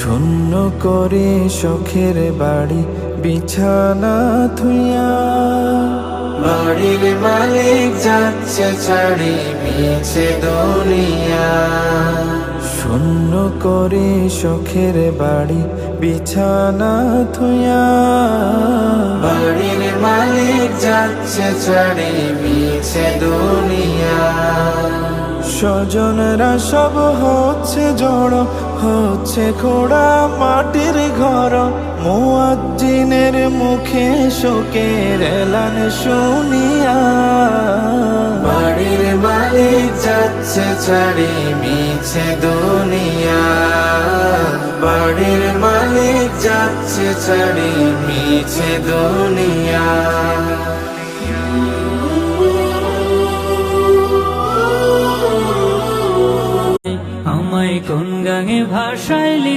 শূন্য করে শখের বাড়ি বিছানা থুইয়া, বাড়ির মালিক যাচ্ছে ছাড়ি মিছে দুনিয়া। শূন্য করে শখের বাড়ি বিছানা থুইয়া, বাড়ির মালিক যাচ্ছে ছাড়ি মিছে দুনিয়া। স্বজনরা সব হচ্ছে জড়, হচ্ছে খোড়া মাটির ঘর। মুয়াজ্জিনের মুখে শোকের এলান শুনিয়া, বাড়ির মালিক যাচ্ছে ছাড়ি মিছে দুনিয়া। বাড়ির মালিক যাচ্ছে ছাড়ি মিছে দুনিয়া। আমায় কোন গাঙে ভাসাইলি